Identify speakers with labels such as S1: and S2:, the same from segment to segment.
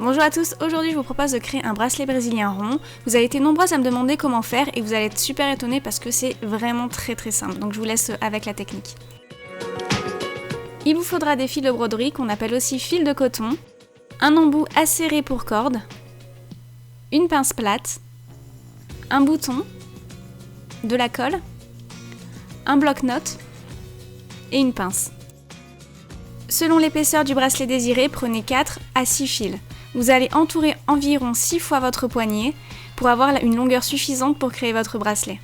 S1: Bonjour à tous, aujourd'hui je vous propose de créer un bracelet brésilien rond. Vous avez été nombreuses à me demander comment faire et vous allez être super étonnés parce que c'est vraiment très simple, donc je vous laisse avec la technique. Il vous faudra des fils de broderie qu'on appelle aussi fils de coton, un embout acéré pour corde, une pince plate, un bouton, de la colle, un bloc-notes et une pince. Selon l'épaisseur du bracelet désiré, prenez 4 à 6 fils. Vous allez entourer environ 6 fois votre poignet pour avoir une longueur suffisante pour créer votre bracelet.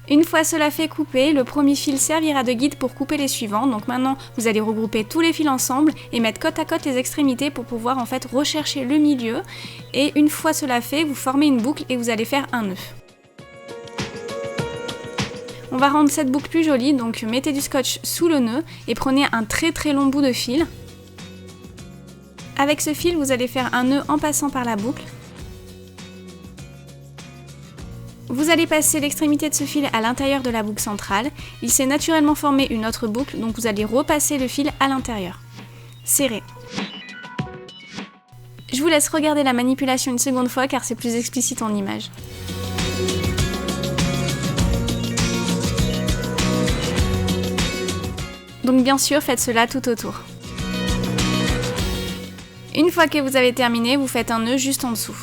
S1: Une fois cela fait couper, le premier fil servira de guide pour couper les suivants. Donc maintenant, vous allez regrouper tous les fils ensemble et mettre côte à côte les extrémités pour pouvoir en fait rechercher le milieu. Et une fois cela fait, vous formez une boucle et vous allez faire un nœud. On va rendre cette boucle plus jolie, donc mettez du scotch sous le nœud et prenez un très long bout de fil. Avec ce fil, vous allez faire un nœud en passant par la boucle. Vous allez passer l'extrémité de ce fil à l'intérieur de la boucle centrale. Il s'est naturellement formé une autre boucle, donc vous allez repasser le fil à l'intérieur. Serrez. Je vous laisse regarder la manipulation une seconde fois car c'est plus explicite en image. Donc bien sûr, faites cela tout autour. Une fois que vous avez terminé, vous faites un nœud juste en dessous.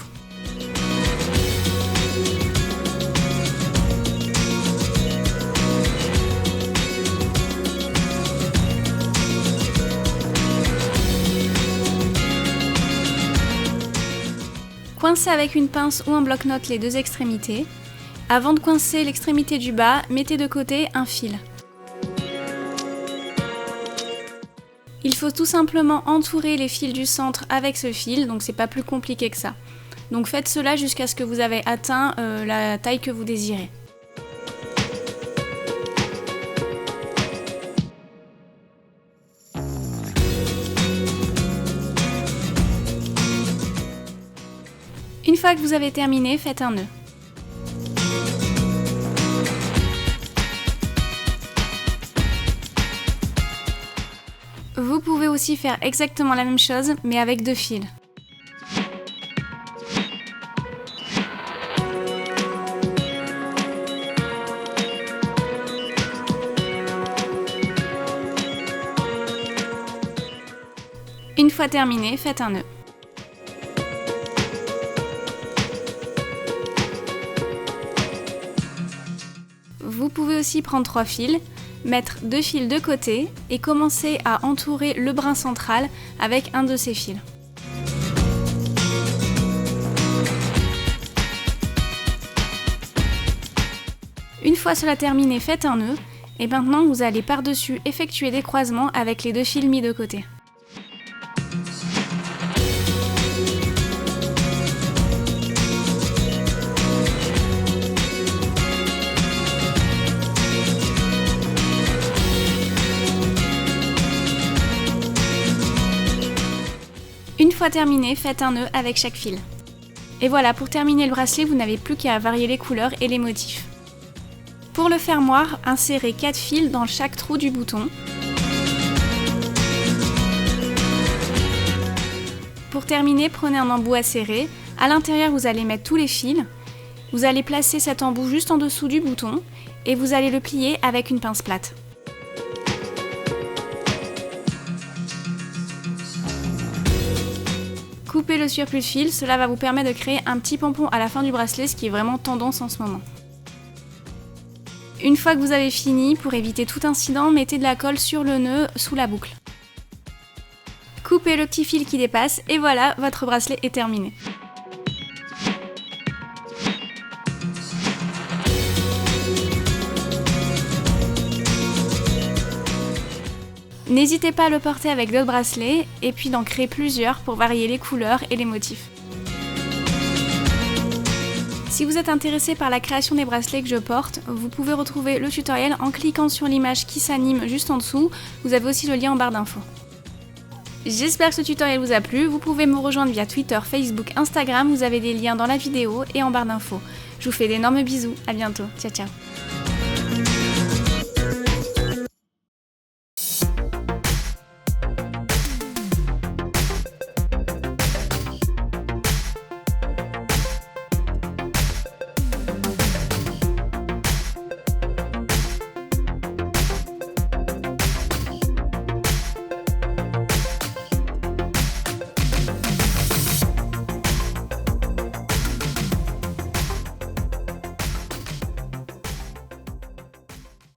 S1: Coincez avec une pince ou un bloc-notes les deux extrémités. Avant de coincer l'extrémité du bas, mettez de côté un fil. Il faut tout simplement entourer les fils du centre avec ce fil, donc c'est pas plus compliqué que ça. Donc faites cela jusqu'à ce que vous avez atteint la taille que vous désirez. Une fois que vous avez terminé, faites un nœud. Vous pouvez aussi faire exactement la même chose, mais avec 2 fils. Une fois terminé, faites un nœud. Vous pouvez aussi prendre 3 fils, mettre 2 fils de côté et commencer à entourer le brin central avec un de ces fils. Une fois cela terminé, faites un nœud et maintenant vous allez par-dessus effectuer des croisements avec les 2 fils mis de côté. Une fois terminé, faites un nœud avec chaque fil. Et voilà, pour terminer le bracelet, vous n'avez plus qu'à varier les couleurs et les motifs. Pour le fermoir, insérez 4 fils dans chaque trou du bouton. Pour terminer, prenez un embout acéré. À l'intérieur, vous allez mettre tous les fils. Vous allez placer cet embout juste en dessous du bouton et vous allez le plier avec une pince plate. Coupez le surplus de fil, cela va vous permettre de créer un petit pompon à la fin du bracelet, ce qui est vraiment tendance en ce moment. Une fois que vous avez fini, pour éviter tout incident, mettez de la colle sur le nœud sous la boucle. Coupez le petit fil qui dépasse et voilà, votre bracelet est terminé. N'hésitez pas à le porter avec d'autres bracelets et puis d'en créer plusieurs pour varier les couleurs et les motifs. Si vous êtes intéressé par la création des bracelets que je porte, vous pouvez retrouver le tutoriel en cliquant sur l'image qui s'anime juste en dessous. Vous avez aussi le lien en barre d'infos. J'espère que ce tutoriel vous a plu. Vous pouvez me rejoindre via Twitter, Facebook, Instagram. Vous avez des liens dans la vidéo et en barre d'infos. Je vous fais d'énormes bisous. À bientôt. Ciao ciao.